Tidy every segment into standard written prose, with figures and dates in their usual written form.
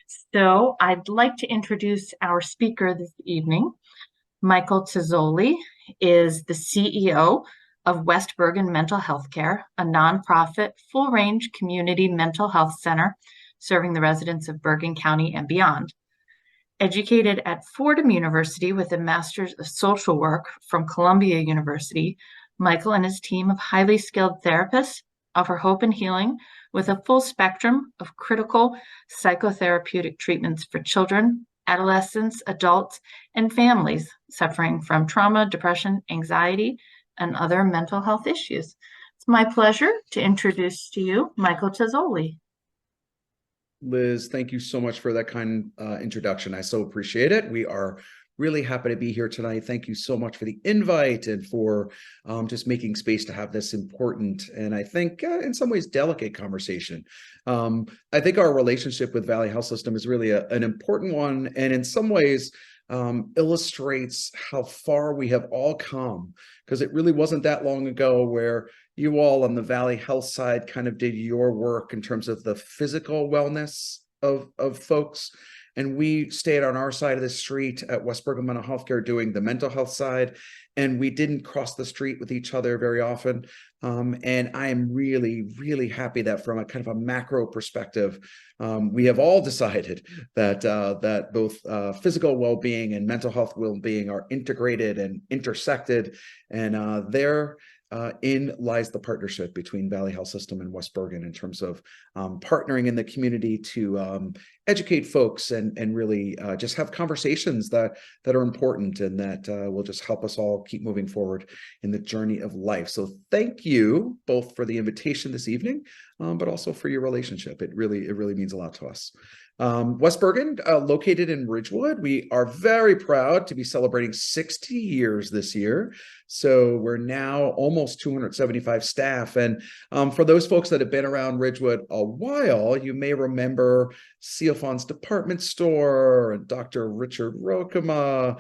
So I'd like to introduce our speaker this evening. Michael Tozzoli is the CEO of West Bergen Mental Health Care, a nonprofit full-range community mental health center serving the residents of Bergen County and beyond. Educated at Fordham University with a Master's of Social Work from Columbia University, Michael and his team of highly skilled therapists offer hope and healing with a full spectrum of critical psychotherapeutic treatments for children, adolescents, adults, and families suffering from trauma, depression, anxiety, and other mental health issues. It's my pleasure to introduce to you Michael Tozzoli. Liz, thank you so much for that kind introduction. I so appreciate it. We are really happy to be here tonight. Thank you so much for the invite and for just making space to have this important and I think in some ways delicate conversation. I think our relationship with Valley Health System is really an important one, and in some ways illustrates how far we have all come, because it really wasn't that long ago where you all on the Valley Health side kind of did your work in terms of the physical wellness of folks. And we stayed on our side of the street at West Bergen Mental Health Care doing the mental health side. And we didn't cross the street with each other very often. And I am really, really happy that from a kind of a macro perspective, we have all decided that that both physical well-being and mental health well-being are integrated and intersected. And therein lies the partnership between Valley Health System and West Bergen in terms of partnering in the community to educate folks and really just have conversations that are important and that will just help us all keep moving forward in the journey of life. So thank you both for the invitation this evening, but also for your relationship. It really means a lot to us. West Bergen, located in Ridgewood, we are very proud to be celebrating 60 years this year. So we're now almost 275 staff. And for those folks that have been around Ridgewood a while, you may remember Sealfon's Department Store and Dr. Richard Rokema.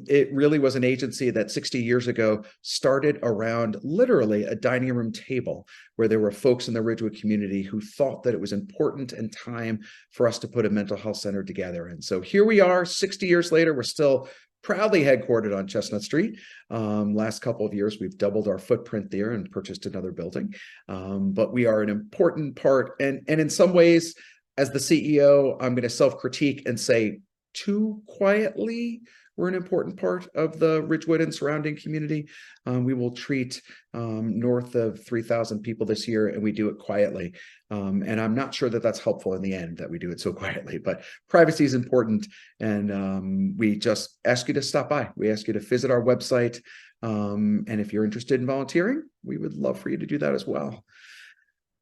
It really was an agency that 60 years ago started around literally a dining room table where there were folks in the Ridgewood community who thought that it was important and time for us to put a mental health center together. And so here we are 60 years later. We're still proudly headquartered on Chestnut Street. Last couple of years, we've doubled our footprint there and purchased another building. But we are an important part. And in some ways, as the CEO, I'm going to self-critique and say too quietly, we're an important part of the Ridgewood and surrounding community. We will treat north of 3,000 people this year, and we do it quietly. And I'm not sure that that's helpful in the end, that we do it so quietly, but privacy is important. And we just ask you to stop by. We ask you to visit our website. And if you're interested in volunteering, we would love for you to do that as well.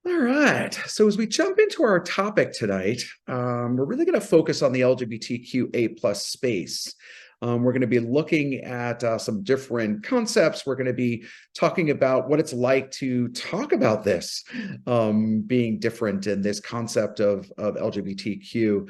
All right, so as we jump into our topic tonight, we're really going to focus on the LGBTQA+ space. We're going to be looking at some different concepts. We're going to be talking about what it's like to talk about this being different in this concept of LGBTQ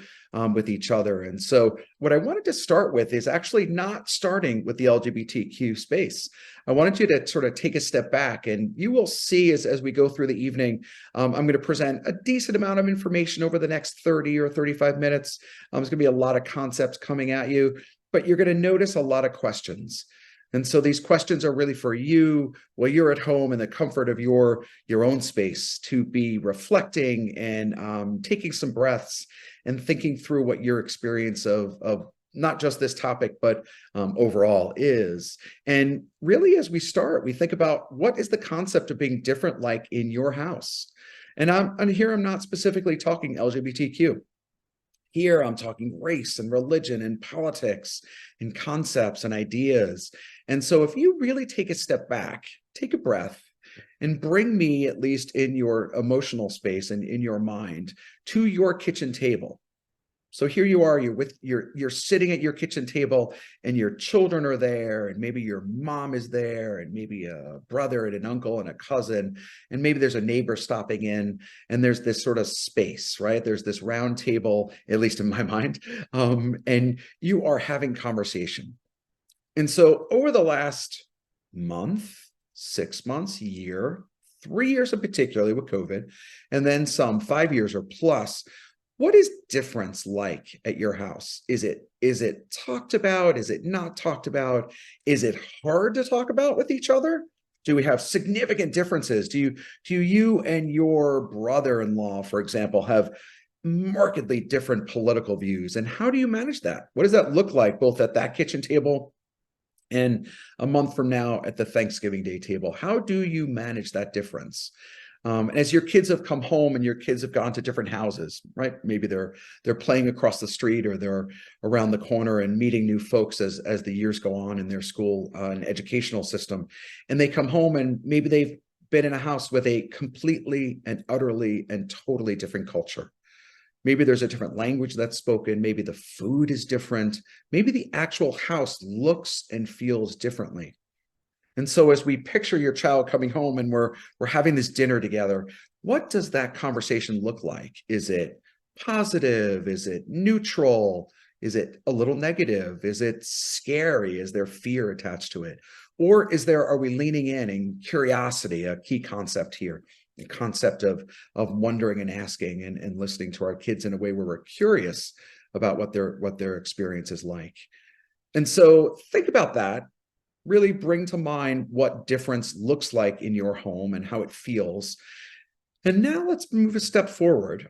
with each other. And so what I wanted to start with is actually not starting with the LGBTQ space. I wanted you to sort of take a step back, and you will see as we go through the evening, I'm going to present a decent amount of information over the next 30 or 35 minutes. There's going to be a lot of concepts coming at you, but you're going to notice a lot of questions. And so these questions are really for you while you're at home in the comfort of your own space to be reflecting and taking some breaths and thinking through what your experience of not just this topic, but overall is. And really, as we start, we think about what is the concept of being different like in your house. And here I'm not specifically talking LGBTQ. Here, I'm talking race and religion and politics and concepts and ideas. And so if you really take a step back, take a breath, and bring me, at least in your emotional space and in your mind, to your kitchen table. So here you are, you're sitting at your kitchen table and your children are there, and maybe your mom is there, and maybe a brother and an uncle and a cousin, and maybe there's a neighbor stopping in, and there's this sort of space, right? There's this round table, at least in my mind, and you are having conversation. And so over the last month, 6 months, year, 3 years in particular with COVID, and then some 5 years or plus, What is difference like at your house? Is it talked about? Is it not talked about? Is it hard to talk about with each other? Do we have significant differences? Do you and your brother-in-law, for example, have markedly different political views? And how do you manage that? What does that look like both at that kitchen table and a month from now at the Thanksgiving Day table? How do you manage that difference? As your kids have come home and your kids have gone to different houses, right? Maybe they're playing across the street, or they're around the corner and meeting new folks as the years go on in their school and educational system. And they come home and maybe they've been in a house with a completely and utterly and totally different culture. Maybe there's a different language that's spoken. Maybe the food is different. Maybe the actual house looks and feels differently. And so as we picture your child coming home and we're having this dinner together, what does that conversation look like? Is it positive? Is it neutral? Is it a little negative? Is it scary? Is there fear attached to it? Or are we leaning in curiosity, a key concept here, the concept of wondering and asking and listening to our kids in a way where we're curious about what their experience is like. And so think about that. Really bring to mind what difference looks like in your home and how it feels. And now let's move a step forward.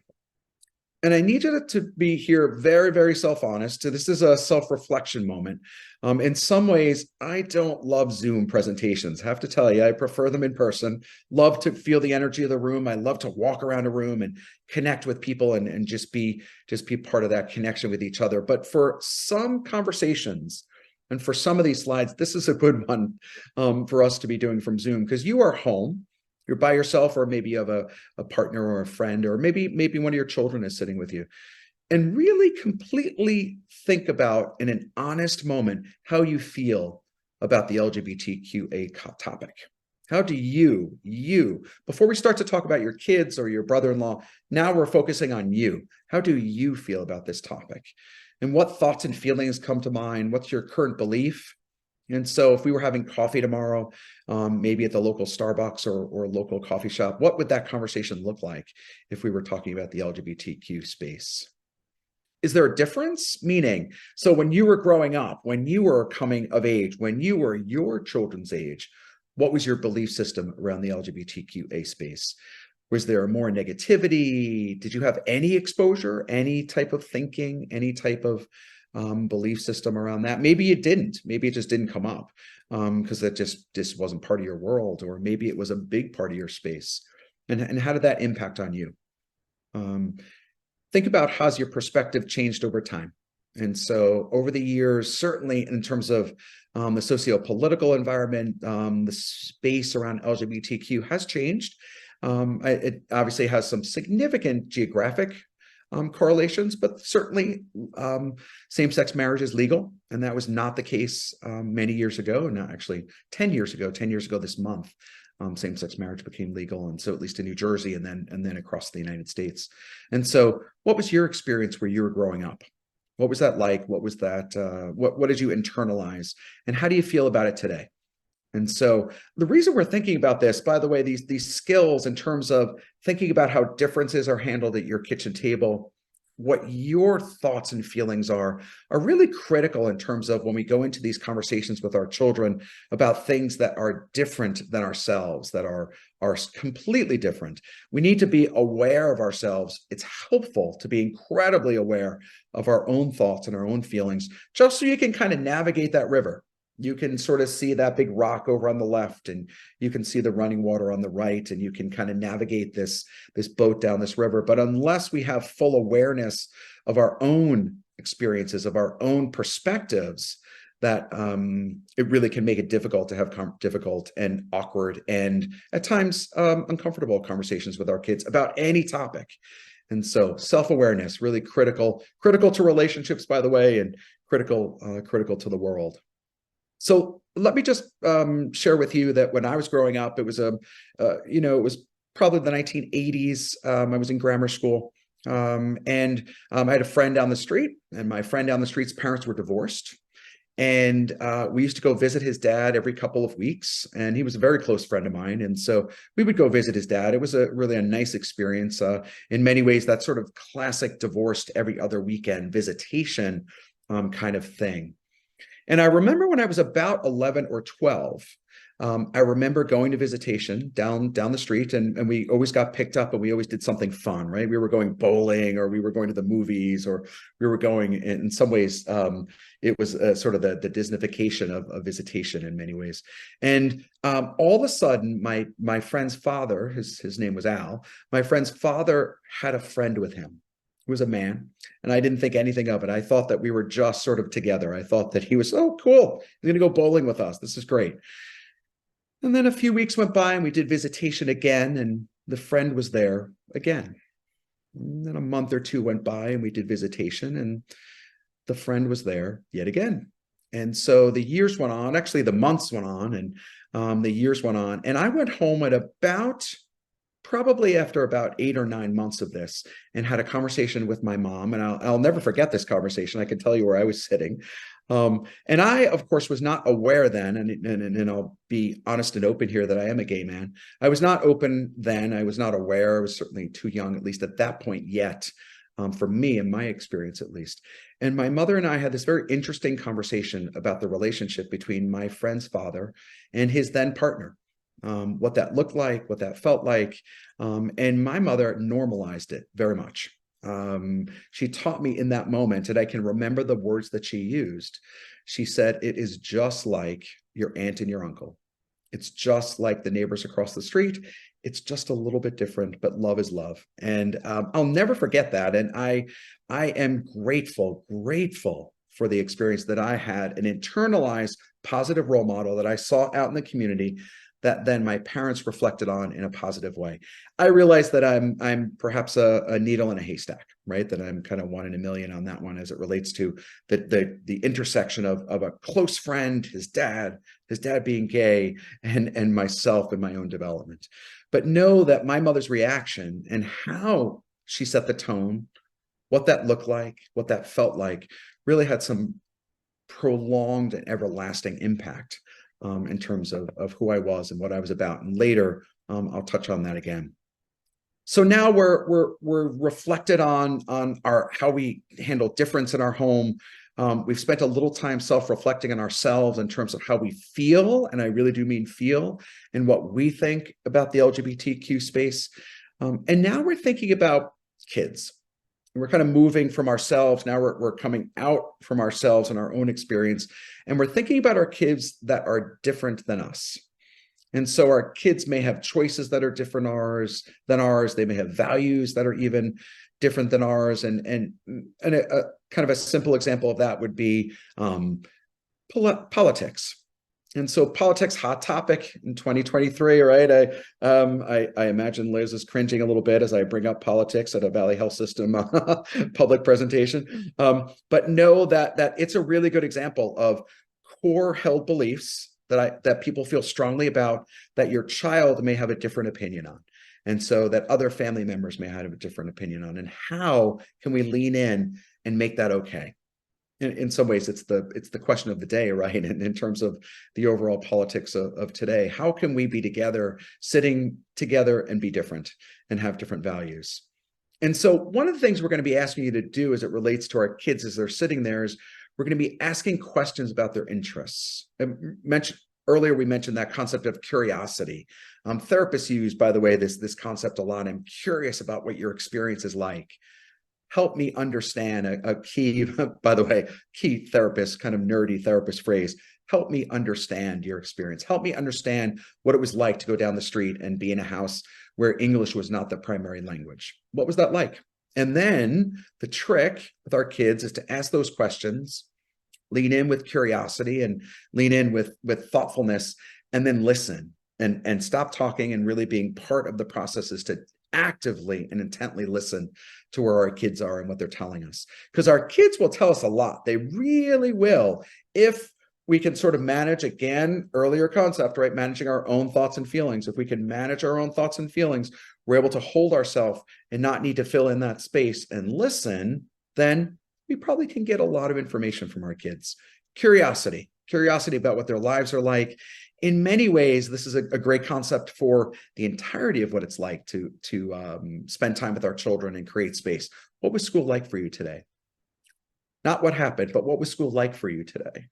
And I need you to be here very, very self-honest. This is a self-reflection moment. In some ways, I don't love Zoom presentations. I have to tell you, I prefer them in person. Love to feel the energy of the room. I love to walk around a room and connect with people and just be part of that connection with each other. But for some conversations, and for some of these slides, this is a good one for us to be doing from Zoom, because you are home. You're by yourself, or maybe you have a partner or a friend, or maybe one of your children is sitting with you. And really completely think about, in an honest moment, how you feel about the LGBTQA topic. How do you, before we start to talk about your kids or your brother-in-law, now we're focusing on you. How do you feel about this topic? And what thoughts and feelings come to mind? What's your current belief? And so if we were having coffee tomorrow, maybe at the local Starbucks or local coffee shop, what would that conversation look like if we were talking about the LGBTQ space? Is there a difference? Meaning, so when you were growing up, when you were coming of age, when you were your children's age, what was your belief system around the LGBTQA space? Was there more negativity? Did you have any exposure, any type of thinking, any type of belief system around that? Maybe it didn't. Maybe it just didn't come up because that just wasn't part of your world, or maybe it was a big part of your space. And how did that impact on you? Think about how's your perspective changed over time. And so over the years, certainly in terms of the socio-political environment, the space around LGBTQ has changed. It obviously has some significant geographic correlations, but certainly same-sex marriage is legal, and that was not the case many years ago. No, actually 10 years ago this month, same-sex marriage became legal, and so at least in New Jersey and then across the United States. And so what was your experience where you were growing up? What was that like? What was that? What did you internalize? And how do you feel about it today? And so the reason we're thinking about this, by the way, these skills in terms of thinking about how differences are handled at your kitchen table, what your thoughts and feelings are really critical in terms of when we go into these conversations with our children about things that are different than ourselves, that are completely different. We need to be aware of ourselves. It's helpful to be incredibly aware of our own thoughts and our own feelings, just so you can kind of navigate that river. You can sort of see that big rock over on the left, and you can see the running water on the right, and you can kind of navigate this boat down this river. But unless we have full awareness of our own experiences, of our own perspectives, that it really can make it difficult to have difficult and awkward and at times uncomfortable conversations with our kids about any topic. And so self-awareness, really critical to relationships, by the way, and critical to the world. So let me just share with you that when I was growing up, it was it was probably the 1980s. I was in grammar school, and I had a friend down the street, and my friend down the street's parents were divorced, And we used to go visit his dad every couple of weeks, and he was a very close friend of mine. And so we would go visit his dad. It was really a nice experience. In many ways, that sort of classic divorced every other weekend visitation kind of thing. And I remember when I was about 11 or 12, I remember going to visitation down the street, and we always got picked up, and we always did something fun, right? We were going bowling, or we were going to the movies, or we were going, in some ways, it was sort of the Disneyfication of visitation in many ways. And all of a sudden, my friend's father, his name was Al, my friend's father had a friend with him. He was a man, and I didn't think anything of it. I thought that we were just sort of together. I thought that he was, oh, cool, he's going to go bowling with us. This is great. And then a few weeks went by, and we did visitation again, and the friend was there again. And then a month or two went by, and we did visitation, and the friend was there yet again. And so the years went on, actually the months went on, and the years went on. And I went home at probably after about 8 or 9 months of this, and had a conversation with my mom. And I'll never forget this conversation. I can tell you where I was sitting. And I, of course, was not aware then, and I'll be honest and open here, that I am a gay man. I was not open then. I was not aware. I was certainly too young, at least at that point yet, for me, in my experience at least. And my mother and I had this very interesting conversation about the relationship between my friend's father and his then partner. What that looked like, what that felt like. And my mother normalized it very much. She taught me in that moment, and I can remember the words that she used. She said, "It is just like your aunt and your uncle. It's just like the neighbors across the street. It's just a little bit different, but love is love." And I'll never forget that. And I am grateful for the experience that I had, an internalized positive role model that I saw out in the community, that then my parents reflected on in a positive way. I realize that I'm perhaps a needle in a haystack, right? That I'm kind of 1 in a million on that one, as it relates to the intersection of a close friend, his dad being gay, and myself and my own development. But know that my mother's reaction and how she set the tone, what that looked like, what that felt like, really had some prolonged and everlasting impact in terms of who I was and what I was about. And later, I'll touch on that again. So now we're reflected on how we handle difference in our home. We've spent a little time self-reflecting on ourselves in terms of how we feel, and I really do mean feel, and what we think about the LGBTQ space. And now we're thinking about kids. We're kind of moving from ourselves. Now we're coming out from ourselves and our own experience. And we're thinking about our kids that are different than us. And so our kids may have choices that are different than ours. They may have values that are even different than ours. And a kind of a simple example of that would be politics. And so politics, hot topic in 2023, right? I imagine Liz is cringing a little bit as I bring up politics at a Valley Health System public presentation. But know that it's a really good example of core held beliefs that people feel strongly about, that your child may have a different opinion on. And so that other family members may have a different opinion on. And how can we lean in and make that okay? In some ways, it's the question of the day, right? In terms of the overall politics of today, how can we be together, sitting together, and be different and have different values? And so one of the things we're going to be asking you to do as it relates to our kids as they're sitting there is we're going to be asking questions about their interests. Earlier, we mentioned that concept of curiosity. Therapists use, by the way, this concept a lot. I'm curious about what your experience is like. Help me understand, a key, by the way, key therapist, kind of nerdy therapist phrase. Help me understand your experience. Help me understand what it was like to go down the street and be in a house where English was not the primary language. What was that like? And then the trick with our kids is to ask those questions, lean in with curiosity and lean in with thoughtfulness, and then listen and stop talking, and really being part of the process is to actively and intently listen to where our kids are and what they're telling us. Because our kids will tell us a lot. They really will, if we can sort of manage, again, earlier concept, right? Managing our own thoughts and feelings. If we can manage our own thoughts and feelings, we're able to hold ourselves and not need to fill in that space and listen, then we probably can get a lot of information from our kids. Curiosity about what their lives are like. In many ways, this is a great concept for the entirety of what it's like to spend time with our children and create space. What was school like for you today? Not what happened, but what was school like for you today?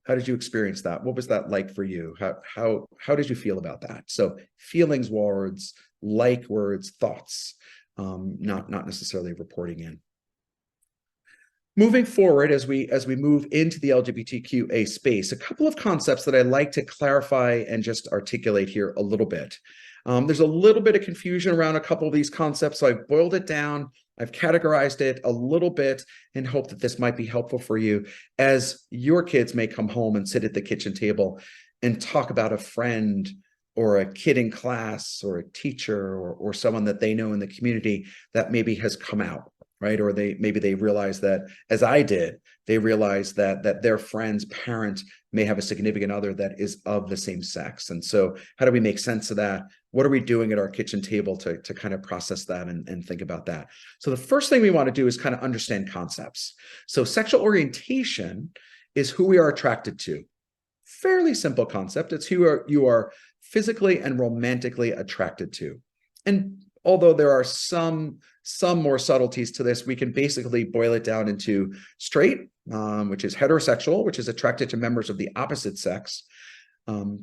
How did you experience that? What was that like for you? How did you feel about that? So feelings words, like words, thoughts, not necessarily reporting in. Moving forward, as we move into the LGBTQA space, a couple of concepts that I'd like to clarify and just articulate here a little bit. There's a little bit of confusion around a couple of these concepts, so I've boiled it down. I've categorized it a little bit and hope that this might be helpful for you as your kids may come home and sit at the kitchen table and talk about a friend or a kid in class or a teacher or someone that they know in the community that maybe has come out, right? Or maybe they realize that, as I did, they realize that their friend's parent may have a significant other that is of the same sex. And so how do we make sense of that? What are we doing at our kitchen table to kind of process that and think about that? So the first thing we want to do is kind of understand concepts. So sexual orientation is who we are attracted to. Fairly simple concept. It's who you are physically and romantically attracted to. And although there are some more subtleties to this, we can basically boil it down into straight, which is heterosexual, which is attracted to members of the opposite sex,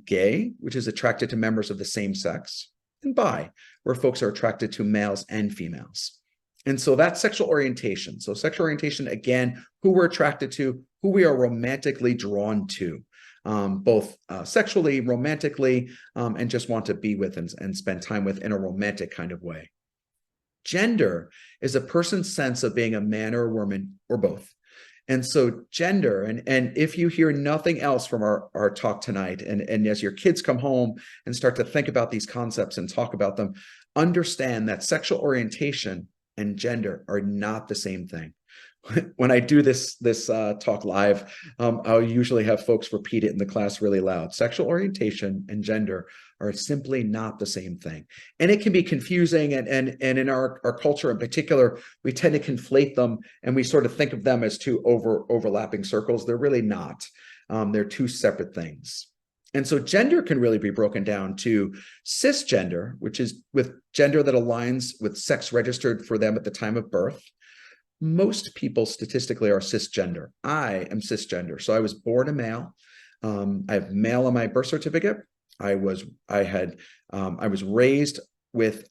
gay, which is attracted to members of the same sex, and bi, where folks are attracted to males and females. And so that's sexual orientation. So sexual orientation, again, who we're attracted to, who we are romantically drawn to. Both sexually, romantically, and just want to be with and spend time with in a romantic kind of way. Gender is a person's sense of being a man or a woman or both. And so gender, and if you hear nothing else from our talk tonight, and as your kids come home and start to think about these concepts and talk about them, understand that sexual orientation and gender are not the same thing. When I do this talk live, I'll usually have folks repeat it in the class really loud. Sexual orientation and gender are simply not the same thing. And it can be confusing. And in our culture in particular, we tend to conflate them and we sort of think of them as two overlapping circles. They're really not. They're two separate things. And so gender can really be broken down to cisgender, which is with gender that aligns with sex registered for them at the time of birth. Most people statistically are cisgender. I am cisgender. So I was born a male. I have male on my birth certificate. I was raised with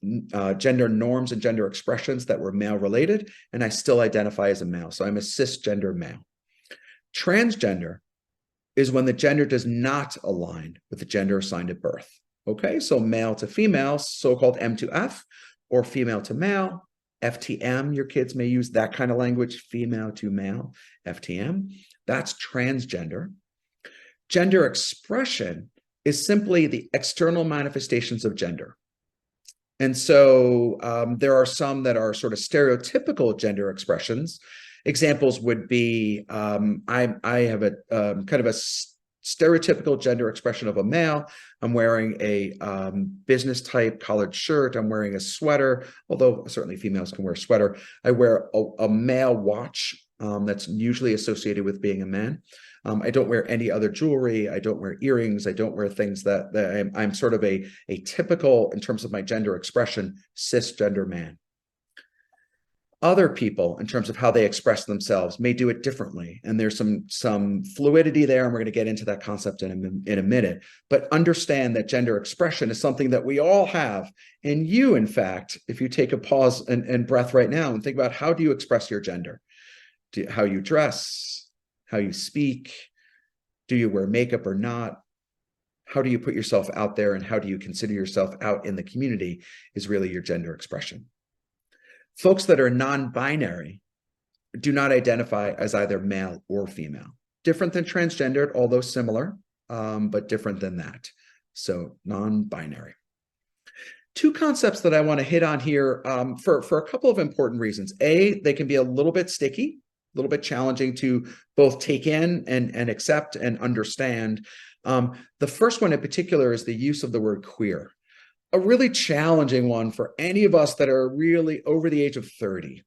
gender norms and gender expressions that were male related, and I still identify as a male. So I'm a cisgender male. Transgender is when the gender does not align with the gender assigned at birth. Okay, so male to female, so-called M to F, or female to male. FTM, your kids may use that kind of language, female to male, FTM. That's transgender. Gender expression is simply the external manifestations of gender. And so there are some that are sort of stereotypical gender expressions. Examples would be, I have a kind of a stereotypical gender expression of a male. I'm wearing a business type collared shirt. I'm wearing a sweater, although certainly females can wear a sweater. I wear a male watch that's usually associated with being a man. I don't wear any other jewelry. I don't wear earrings. I don't wear things that I'm sort of a typical, in terms of my gender expression, cisgender man. Other people, in terms of how they express themselves, may do it differently. And there's some fluidity there, and we're going to get into that concept in a minute. But understand that gender expression is something that we all have. And you, in fact, if you take a pause and breath right now and think about how do you express your gender? How you dress, how you speak, do you wear makeup or not? How do you put yourself out there, and how do you consider yourself out in the community is really your gender expression. Folks that are non-binary do not identify as either male or female. Different than transgendered, although similar, but different than that. So non-binary. Two concepts that I want to hit on here for a couple of important reasons. A, they can be a little bit sticky, a little bit challenging to both take in and accept and understand. The first one in particular is the use of the word queer. A really challenging one for any of us that are really over the age of 30.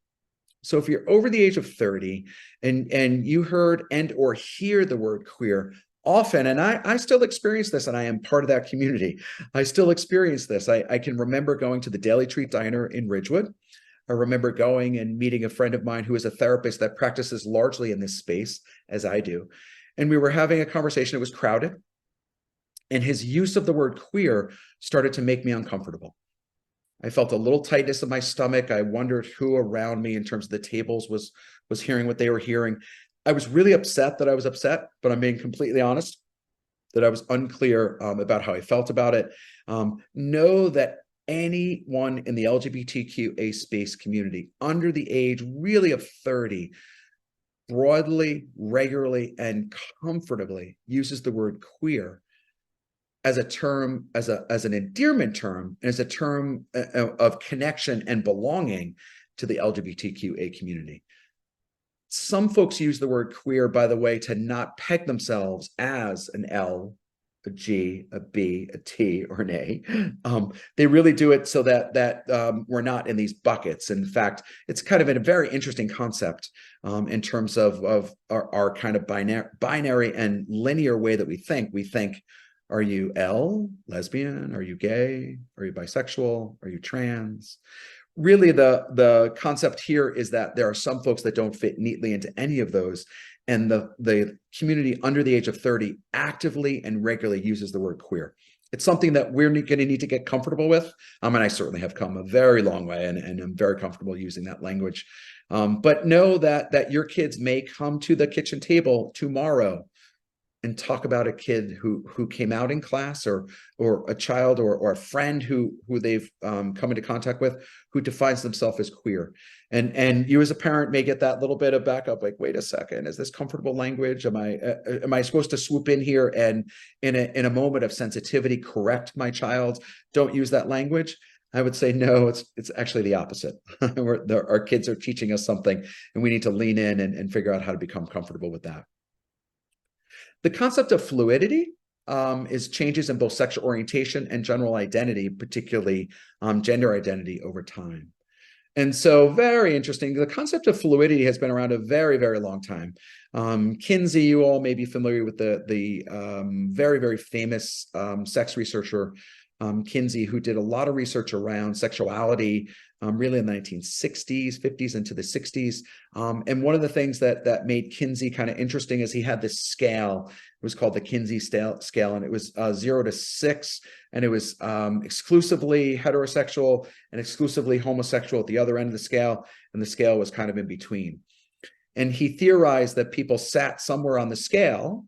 So if you're over the age of 30 and you heard and or hear the word queer often, and I still experience this, and I am part of that community. I still experience this. I can remember going to the Daily Treat Diner in Ridgewood. I remember going and meeting a friend of mine who is a therapist that practices largely in this space, as I do. And we were having a conversation. It was crowded. And his use of the word queer started to make me uncomfortable. I felt a little tightness in my stomach. I wondered who around me in terms of the tables was hearing what they were hearing. I was really upset that I was upset, but I'm being completely honest that I was unclear about how I felt about it. Know that anyone in the LGBTQA space community under the age really of 30 broadly, regularly, and comfortably uses the word queer as a term, as an endearment term, and as a term of connection and belonging to the LGBTQA community. Some folks use the word queer, by the way, to not peg themselves as an L, a G, a B, a T, or an A. They really do it so that we're not in these buckets. In fact, it's kind of a very interesting concept in terms of our kind of binary and linear way that we think. We think, are you L, lesbian? Are you gay? Are you bisexual? Are you trans? Really, the concept here is that there are some folks that don't fit neatly into any of those. And the community under the age of 30 actively and regularly uses the word queer. It's something that we're going to need to get comfortable with. And I certainly have come a very long way, and I'm very comfortable using that language. But know that your kids may come to the kitchen table tomorrow and talk about a kid who came out in class, or a child or a friend who they've come into contact with who defines themselves as queer. And you as a parent may get that little bit of backup, like, wait a second, is this comfortable language? Am I supposed to swoop in here and in a moment of sensitivity correct my child? Don't use that language. I would say no, it's actually the opposite. Our kids are teaching us something, and we need to lean in and figure out how to become comfortable with that. The concept of fluidity is changes in both sexual orientation and general identity, particularly gender identity over time. And so, very interesting. The concept of fluidity has been around a very, very long time. Kinsey, you all may be familiar with the very, very famous sex researcher, Kinsey, who did a lot of research around sexuality, really in the 1960s, 50s, into the 60s. And one of the things that made Kinsey kind of interesting is he had this scale. It was called the Kinsey scale, and it was 0 to 6, and it was exclusively heterosexual and exclusively homosexual at the other end of the scale, and the scale was kind of in between. And he theorized that people sat somewhere on the scale.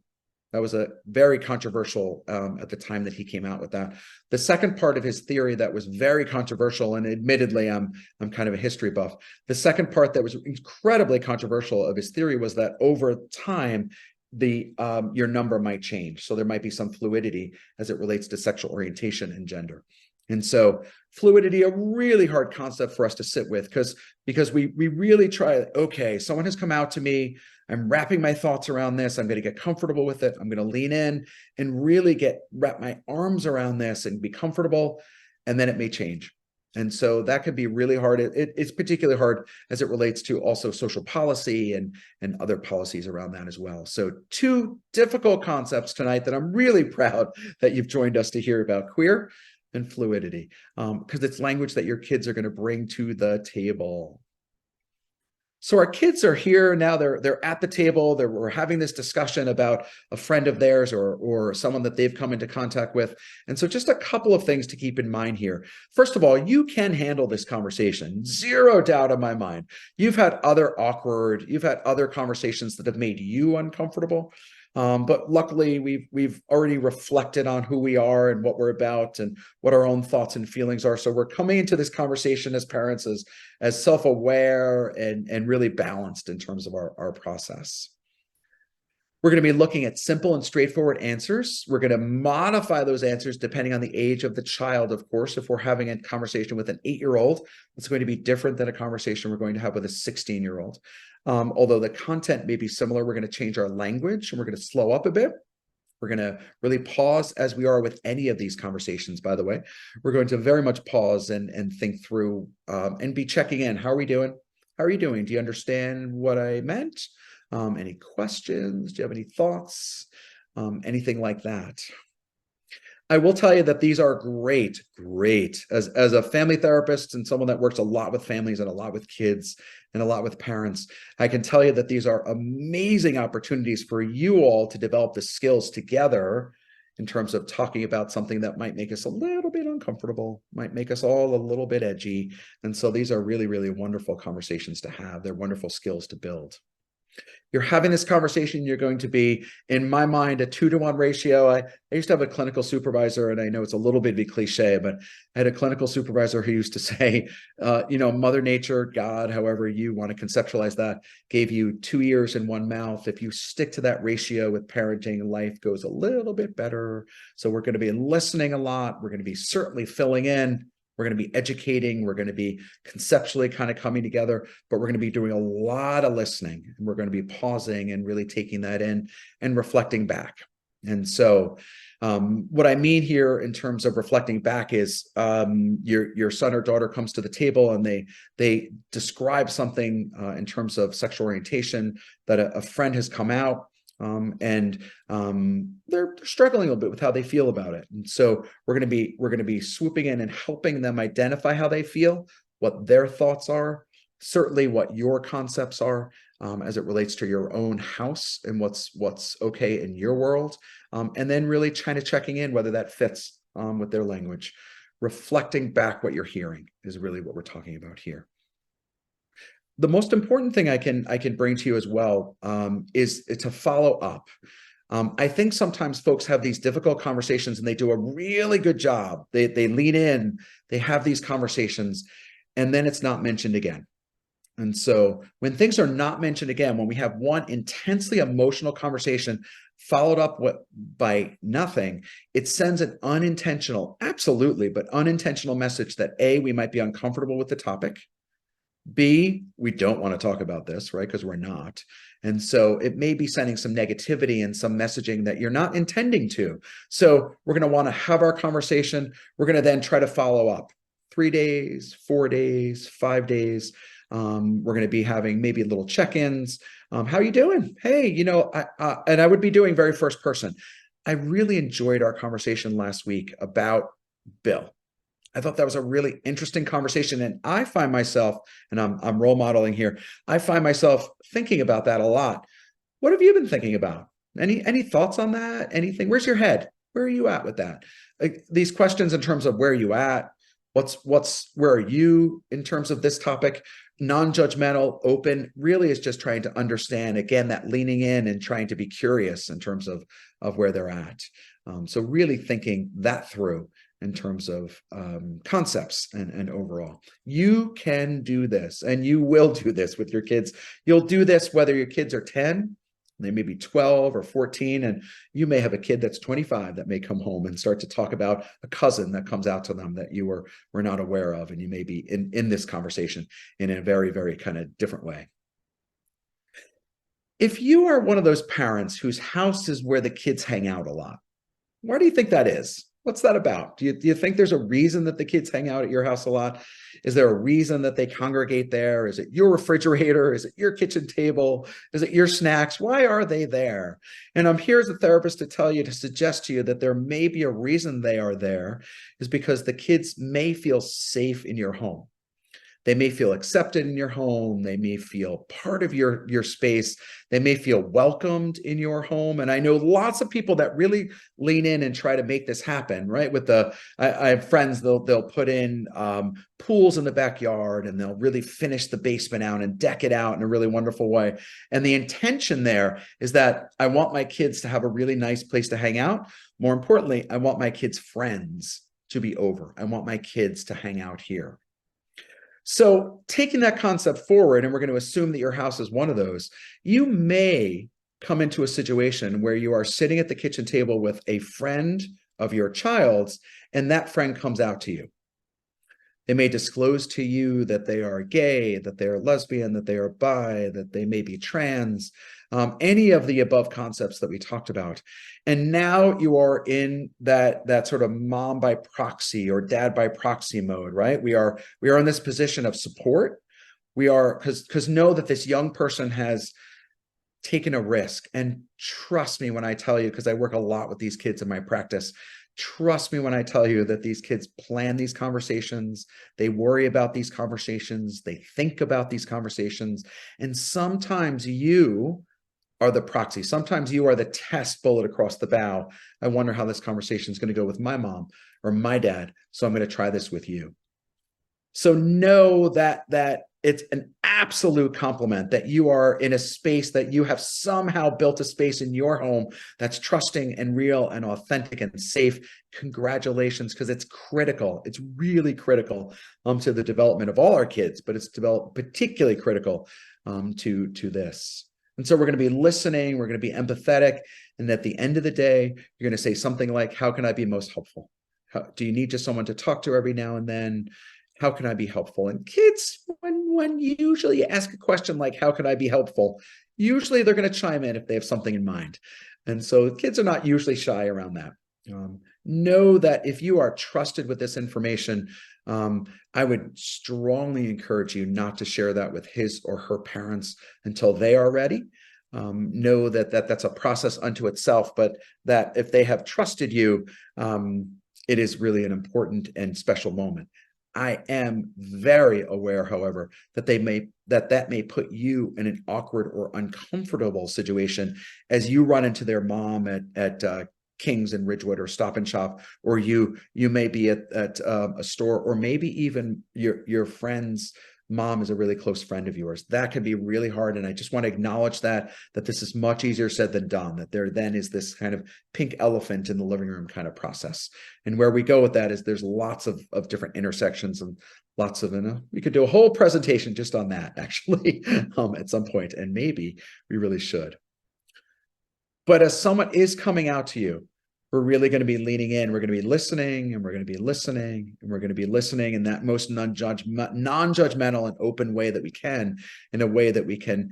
That was a very controversial at the time that he came out with that. The second part of his theory that was very controversial, and admittedly, I'm kind of a history buff. The second part that was incredibly controversial of his theory was that over time, your number might change. So there might be some fluidity as it relates to sexual orientation and gender. And so fluidity, a really hard concept for us to sit with, because we really try, okay, someone has come out to me, I'm wrapping my thoughts around this, I'm going to get comfortable with it, I'm going to lean in and really wrap my arms around this and be comfortable, and then it may change. And so that could be really hard. It's particularly hard as it relates to also social policy and other policies around that as well. So 2 difficult concepts tonight that I'm really proud that you've joined us to hear about: queer and fluidity, because it's language that your kids are going to bring to the table. So our kids are here now, they're at the table, we're having this discussion about a friend of theirs or someone that they've come into contact with. And so just a couple of things to keep in mind here. First of all, you can handle this conversation, zero doubt in my mind. You've had other conversations that have made you uncomfortable. But luckily, we've already reflected on who we are and what we're about and what our own thoughts and feelings are. So we're coming into this conversation as parents as self-aware and really balanced in terms of our process. We're going to be looking at simple and straightforward answers. We're going to modify those answers depending on the age of the child, of course. If we're having a conversation with an 8-year-old, it's going to be different than a conversation we're going to have with a 16-year-old. Although the content may be similar, we're going to change our language and we're going to slow up a bit. We're going to really pause, as we are with any of these conversations, by the way. We're going to very much pause and think through and be checking in. How are we doing? How are you doing? Do you understand what I meant? Any questions? Do you have any thoughts? Anything like that? I will tell you that these are great, great. As a family therapist and someone that works a lot with families and a lot with kids and a lot with parents, I can tell you that these are amazing opportunities for you all to develop the skills together in terms of talking about something that might make us a little bit uncomfortable, might make us all a little bit edgy. And so these are really, really wonderful conversations to have. They're wonderful skills to build. You're having this conversation, you're going to be, in my mind, a 2-to-1 ratio. I used to have a clinical supervisor, and I know it's a little bit of a cliche, but I had a clinical supervisor who used to say, Mother Nature, God, however you want to conceptualize that, gave you 2 ears and 1 mouth. If you stick to that ratio with parenting, life goes a little bit better. So we're going to be listening a lot. We're going to be certainly filling in. We're going to be educating. We're going to be conceptually kind of coming together, but we're going to be doing a lot of listening, and we're going to be pausing and really taking that in and reflecting back. And so what I mean here in terms of reflecting back is your son or daughter comes to the table and they describe something in terms of sexual orientation that a friend has come out. And they're struggling a little bit with how they feel about it. And so we're going to be swooping in and helping them identify how they feel, what their thoughts are, certainly what your concepts are as it relates to your own house and what's okay in your world. And then really kind of checking in whether that fits with their language. Reflecting back what you're hearing is really what we're talking about here. The most important thing I can bring to you as well is to follow up. I think sometimes folks have these difficult conversations and they do a really good job. They lean in, they have these conversations, and then it's not mentioned again. And so when things are not mentioned again, when we have one intensely emotional conversation followed up by nothing, it sends an unintentional, absolutely, but unintentional message that A, we might be uncomfortable with the topic. B, we don't want to talk about this, right? Because we're not. And so it may be sending some negativity and some messaging that you're not intending to. So we're going to want to have our conversation. We're going to then try to follow up 3 days, 4 days, 5 days. We're going to be having maybe little check-ins. How are you doing? Hey, and I would be doing very first person. I really enjoyed our conversation last week about Bill. I thought that was a really interesting conversation. And I find myself, and I'm role modeling here, I find myself thinking about that a lot. What have you been thinking about? Any thoughts on that? Anything? Where's your head? Where are you at with that? Like, these questions in terms of where are you at? Where are you in terms of this topic? Non-judgmental, open, really is just trying to understand, again, that leaning in and trying to be curious in terms of where they're at. So really thinking that through in terms of concepts and overall. You can do this, and you will do this with your kids. You'll do this whether your kids are 10, they may be 12 or 14, and you may have a kid that's 25 that may come home and start to talk about a cousin that comes out to them that you were not aware of, and you may be in this conversation in a very, very kind of different way. If you are one of those parents whose house is where the kids hang out a lot, why do you think that is? What's that about? Do you think there's a reason that the kids hang out at your house a lot? Is there a reason that they congregate there? Is it your refrigerator? Is it your kitchen table? Is it your snacks? Why are they there? And I'm here as a therapist to suggest to you that there may be a reason they are there, is because the kids may feel safe in your home. They may feel accepted in your home. They may feel part of your space. They may feel welcomed in your home. And I know lots of people that really lean in and try to make this happen, right? I have friends, they'll put in pools in the backyard, and they'll really finish the basement out and deck it out in a really wonderful way. And the intention there is that I want my kids to have a really nice place to hang out. More importantly, I want my kids' friends to be over. I want my kids to hang out here. So taking that concept forward, and we're going to assume that your house is one of those, you may come into a situation where you are sitting at the kitchen table with a friend of your child's, and that friend comes out to you. They may disclose to you that they are gay, that they are lesbian, that they are bi, that they may be trans, any of the above concepts that we talked about. And now you are in that sort of mom by proxy or dad by proxy mode, right? We are in this position of support. We are, because know that this young person has taken a risk. And trust me when I tell you, because I work a lot with these kids in my practice, trust me when I tell you that these kids plan these conversations, they worry about these conversations, they think about these conversations, and sometimes you are the proxy. Sometimes you are the test bullet across the bow. I wonder how this conversation is going to go with my mom or my dad, so I'm going to try this with you. So know that it's an absolute compliment that you are in a space, that you have somehow built a space in your home that's trusting and real and authentic and safe. Congratulations, because it's critical. It's really critical to the development of all our kids, but it's particularly critical to this. And so we're going to be listening, we're going to be empathetic, and at the end of the day, you're going to say something like, how can I be most helpful? Do you need just someone to talk to every now and then? How can I be helpful? And kids, when you usually ask a question like, how can I be helpful? Usually they're going to chime in if they have something in mind. And so kids are not usually shy around that. Know that if you are trusted with this information, I would strongly encourage you not to share that with his or her parents until they are ready. Know that that's a process unto itself, but that if they have trusted you, it is really an important and special moment. I am very aware, however, that that may put you in an awkward or uncomfortable situation as you run into their mom at King's in Ridgewood or Stop and Shop, or you may be at a store, or maybe even your friend's mom is a really close friend of yours. That can be really hard. And I just want to acknowledge that this is much easier said than done, that there then is this kind of pink elephant in the living room kind of process. And where we go with that is there's lots of different intersections and lots of, we could do a whole presentation just on that actually at some point, and maybe we really should. But as someone is coming out to you, we're really going to be leaning in. We're going to be listening, and we're going to be listening, and we're going to be listening in that most non-judgmental and open way that we can, in a way that we can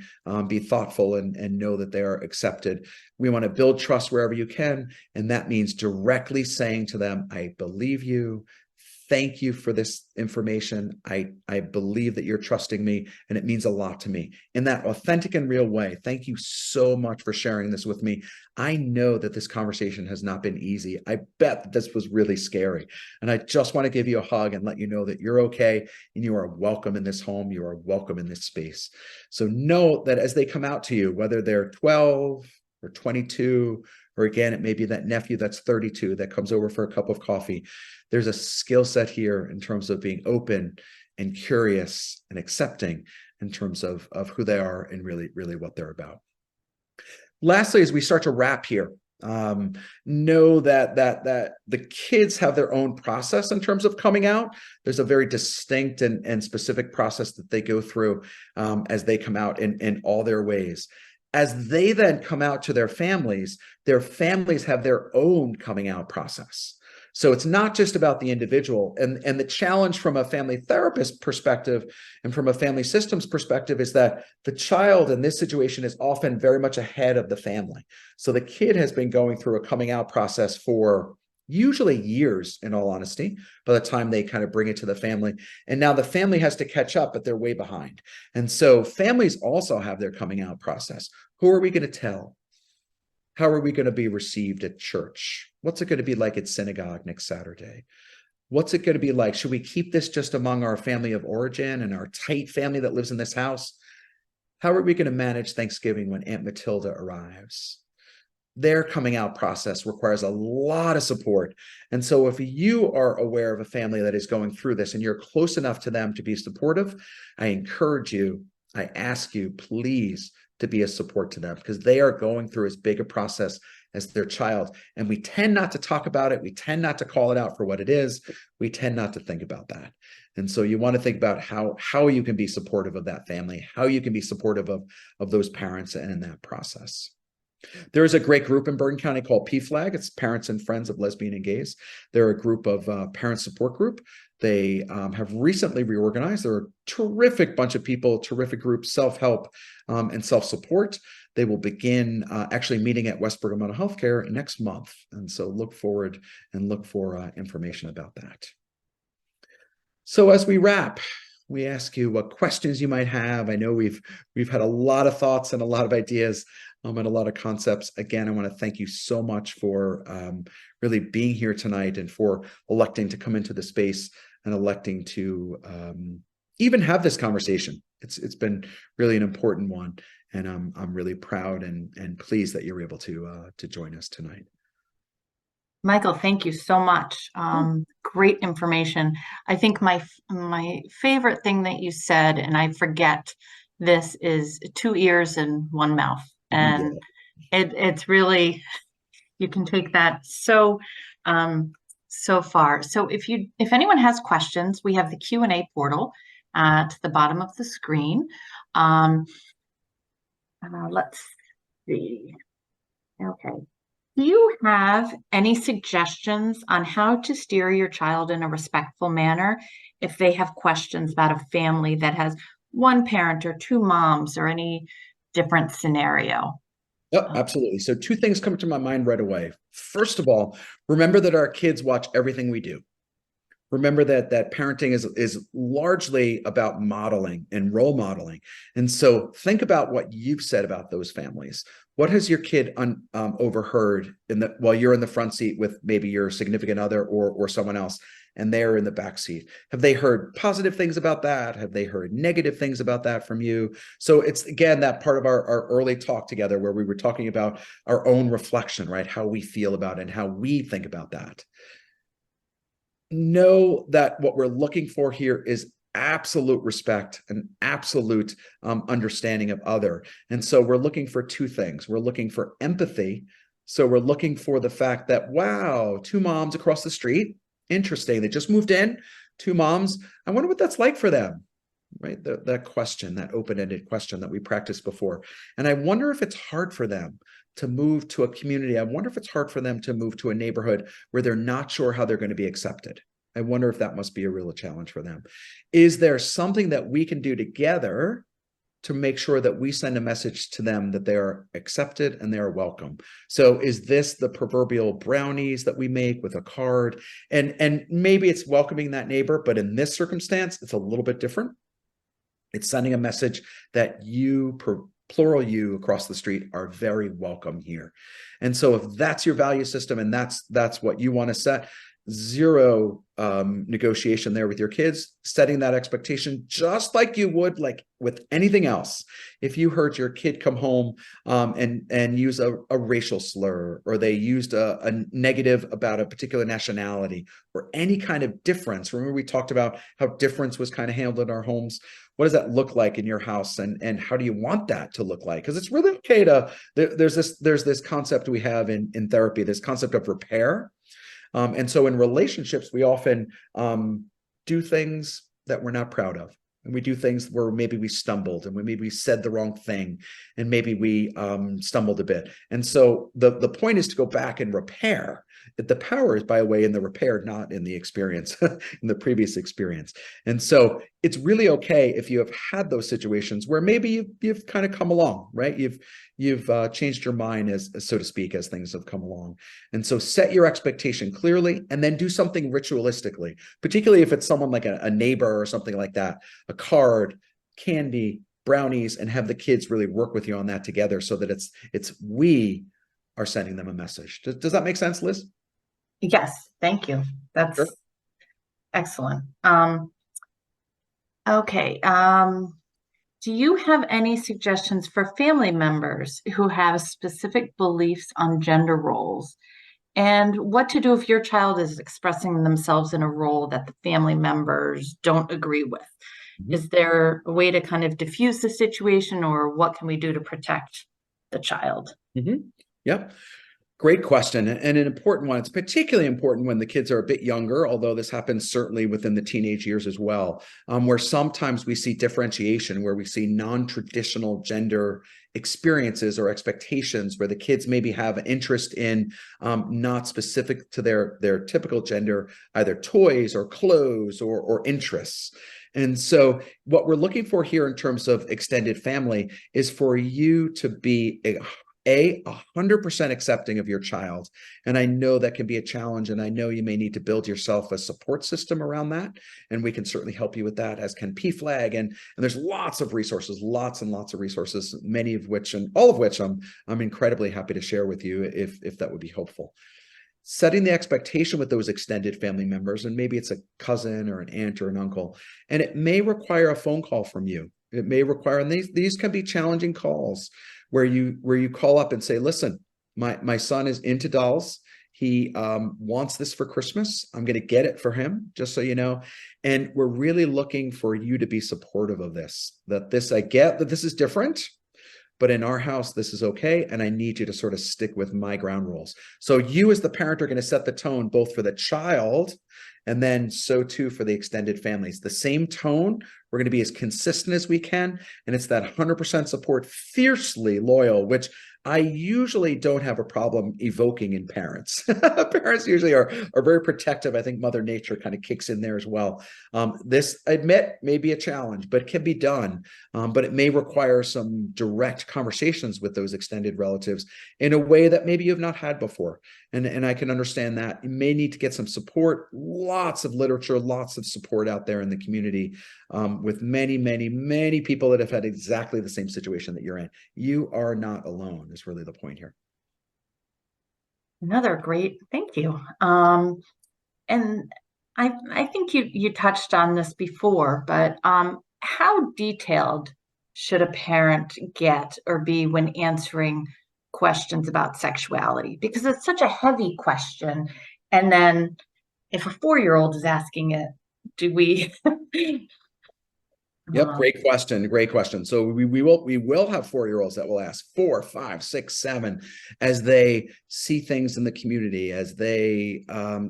be thoughtful and know that they are accepted. We want to build trust wherever you can, and that means directly saying to them, I believe you. Thank you for this information. I believe that you're trusting me, and it means a lot to me in that authentic and real way. Thank you so much for sharing this with me. I know that this conversation has not been easy. I bet that this was really scary. And I just want to give you a hug and let you know that you're okay and you are welcome in this home. You are welcome in this space. So know that as they come out to you, whether they're 12 or 22, or again, it may be that nephew that's 32 that comes over for a cup of coffee, there's a skill set here in terms of being open and curious and accepting in terms of who they are and really, really what they're about. Lastly, as we start to wrap here, know that the kids have their own process in terms of coming out. There's a very distinct and specific process that they go through as they come out in all their ways. As they then come out to their families have their own coming out process. So it's not just about the individual. And the challenge from a family therapist perspective and from a family systems perspective is that the child in this situation is often very much ahead of the family. So the kid has been going through a coming out process for usually years, in all honesty, by the time they kind of bring it to the family. And now the family has to catch up, but they're way behind. And so families also have their coming out process. Who are we going to tell? How are we going to be received at church? What's it going to be like at synagogue next Saturday? What's it going to be like? Should we keep this just among our family of origin and our tight family that lives in this house? How are we going to manage Thanksgiving when Aunt Matilda arrives? Their coming out process requires a lot of support. And so if you are aware of a family that is going through this and you're close enough to them to be supportive, I encourage you, I ask you, please, to be a support to them, because they are going through as big a process as their child. And we tend not to talk about it. We tend not to call it out for what it is. We tend not to think about that. And so you want to think about how you can be supportive of that family, how you can be supportive of those parents and in that process. There is a great group in Bergen County called PFLAG. It's Parents and Friends of Lesbian and Gays. They're a group of parent support group. They have recently reorganized. They're a terrific bunch of people, terrific group, self-help and self-support. They will begin actually meeting at West Bergen Mental Health Care next month. And so look forward and look for information about that. So as we wrap, We ask you what questions you might have. I know we've had a lot of thoughts and a lot of ideas and a lot of concepts. Again, I want to thank you so much for really being here tonight and for electing to come into the space and electing to even have this conversation. It's been really an important one, and I'm really proud and pleased that you're able to join us tonight. Michael, thank you so much. Great information. I think my favorite thing that you said, and I forget this, is 2 ears and 1 mouth. And it's really, you can take that so far. So if anyone has questions, we have the Q&A portal at the bottom of the screen. Let's see. Okay. Do you have any suggestions on how to steer your child in a respectful manner if they have questions about a family that has 1 parent or 2 moms or any different scenario? Oh, absolutely. So 2 things come to my mind right away. First of all, remember that our kids watch everything we do. Remember that parenting is largely about modeling and role modeling. And so think about what you've said about those families. What has your kid overheard while you're in the front seat with maybe your significant other or someone else, and they're in the back seat? Have they heard positive things about that? Have they heard negative things about that from you? So it's, again, that part of our early talk together where we were talking about our own reflection, right? How we feel about it and how we think about that. Know that what we're looking for here is absolute respect and absolute understanding of other. And so we're looking for 2 things. We're looking for empathy. So we're looking for the fact that, wow, 2 moms across the street. Interesting. They just moved in, 2 moms. I wonder what that's like for them, right? That question, that open-ended question that we practiced before. And I wonder if it's hard for them to move to a community. I wonder if it's hard for them to move to a neighborhood where they're not sure how they're going to be accepted. I wonder if that must be a real challenge for them. Is there something that we can do together to make sure that we send a message to them that they are accepted and they are welcome? So is this the proverbial brownies that we make with a card? And maybe it's welcoming that neighbor, but in this circumstance, it's a little bit different. It's sending a message that you, plural you across the street, are very welcome here. And so if that's your value system and that's what you want to set, zero negotiation there with your kids, setting that expectation just like you would like with anything else. If you heard your kid come home and use a racial slur, or they used a negative about a particular nationality, or any kind of difference. Remember, we talked about how difference was kind of handled in our homes. What does that look like in your house, and how do you want that to look like? Because it's really okay to, there's this concept we have in therapy, this concept of repair. And so in relationships, we often do things that we're not proud of. And we do things where maybe we stumbled, and maybe we said the wrong thing, and maybe we stumbled a bit. And so the point is to go back and repair. That the power is, by the way, in the repair, not in the experience, in the previous experience. And so it's really okay if you have had those situations where maybe you've kind of come along, right? You've changed your mind, as so to speak, as things have come along. And so set your expectation clearly, and then do something ritualistically, particularly if it's someone like a neighbor or something like that, a card, candy, brownies, and have the kids really work with you on that together, so that it's we are sending them a message. Does that make sense, Liz? Yes, thank you. That's Sure. excellent. Okay. Do you have any suggestions for family members who have specific beliefs on gender roles, and what to do if your child is expressing themselves in a role that the family members don't agree with? Mhm. Is there a way to kind of diffuse the situation, or what can we do to protect the child? Yep. Great question, and an important one. It's particularly important when the kids are a bit younger, although this happens certainly within the teenage years as well, where sometimes we see differentiation, where we see non-traditional gender experiences or expectations, where the kids maybe have an interest in not specific to their typical gender, either toys or clothes or interests. And so what we're looking for here in terms of extended family is for you to be 100% accepting of your child. And I know that can be a challenge, and I know you may need to build yourself a support system around that. And we can certainly help you with that, as can PFLAG. And there's lots of resources, lots and lots of resources, many of which and all of which I'm incredibly happy to share with you if that would be helpful. Setting the expectation with those extended family members, and maybe it's a cousin or an aunt or an uncle, and it may require a phone call from you. It may require, and these can be challenging calls where you call up and say, listen, my son is into dolls. He wants this for Christmas. I'm going to get it for him, just so you know. And we're really looking for you to be supportive of this, I get that this is different, but in our house, this is okay. And I need you to sort of stick with my ground rules. So you as the parent are going to set the tone both for the child, and then so too for the extended families. The same tone, we're going to be as consistent as we can. And it's that 100% support, fiercely loyal, which I usually don't have a problem evoking in parents. Parents usually are very protective. I think Mother Nature kind of kicks in there as well. This, I admit, may be a challenge, but it can be done. But it may require some direct conversations with those extended relatives in a way that maybe you've not had before. And I can understand that. You may need to get some support, lots of literature, lots of support out there in the community, with many, many, many people that have had exactly the same situation that you're in. You are not alone, is really the point here. Another great, thank you. And I think you touched on this before, but how detailed should a parent get or be when answering questions about sexuality? Because it's such a heavy question. And then if a 4-year-old is asking it, do we Yep, great question. Great question. So we will have 4-year-olds that will ask 4, 5, 6, 7 as they see things in the community, as they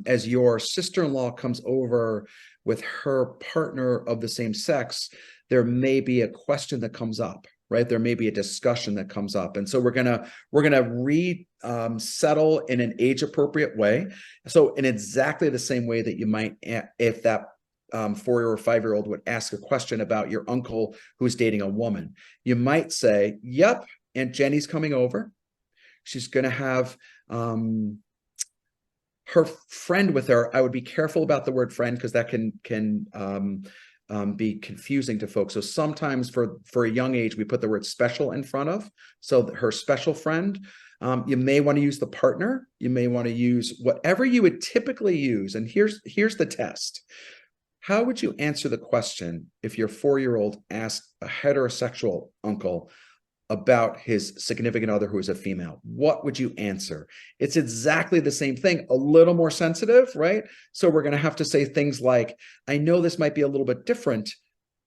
as your sister-in-law comes over with her partner of the same sex, there may be a question that comes up, right? There may be a discussion that comes up. And so we're gonna settle in an age-appropriate way. So in exactly the same way that you might, if that 4 or 5-year-old would ask a question about your uncle who's dating a woman, you might say, yep, Aunt Jenny's coming over. She's going to have her friend with her. I would be careful about the word friend, because that can be confusing to folks. So sometimes for a young age, we put the word special in front of. So her special friend. You may want to use the partner. You may want to use whatever you would typically use. And here's the test. How would you answer the question if your 4-year-old asked a heterosexual uncle about his significant other who is a female? What would you answer? It's exactly the same thing, a little more sensitive, right? So we're going to have to say things like, I know this might be a little bit different,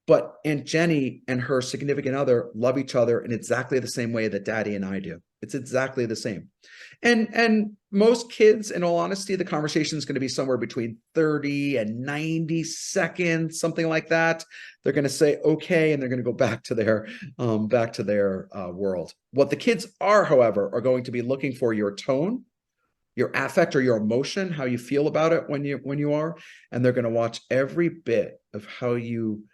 but Aunt Jenny and her significant other love each other in exactly the same way that Daddy and I do. It's exactly the same. And most kids, in all honesty, the conversation is going to be somewhere between 30 and 90 seconds, something like that. They're going to say, okay, and they're going to go back to their world. What the kids are, however, are going to be looking for your tone, your affect or your emotion, how you feel about it when you are, and they're going to watch every bit of how you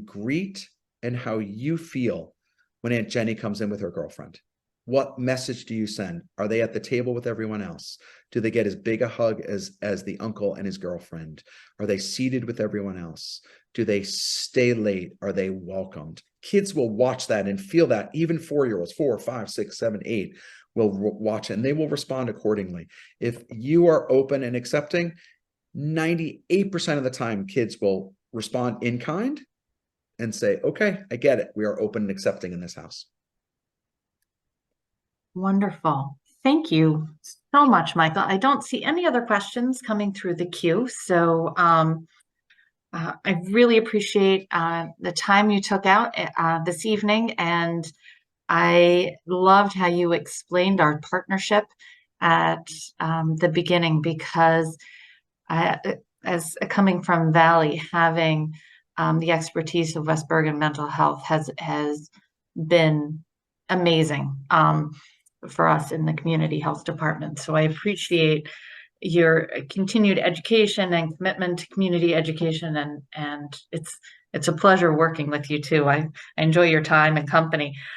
greet and how you feel when Aunt Jenny comes in with her girlfriend. What message do you send? Are they at the table with everyone else? Do they get as big a hug as the uncle and his girlfriend? Are they seated with everyone else? Do they stay late? Are they welcomed? Kids will watch that and feel that. Even 4-year-olds, 4, 5, 6, 7, 8 will watch it, and they will respond accordingly. If you are open and accepting, 98% of the time, kids will respond in kind and say, okay, I get it. We are open and accepting in this house. Wonderful. Thank you so much, Michael. I don't see any other questions coming through the queue. So I really appreciate the time you took out this evening. And I loved how you explained our partnership at the beginning, because as coming from Valley, having the expertise of West Bergen mental health has been amazing for us in the community health department. So I appreciate your continued education and commitment to community education, and it's a pleasure working with you too. I enjoy your time and company.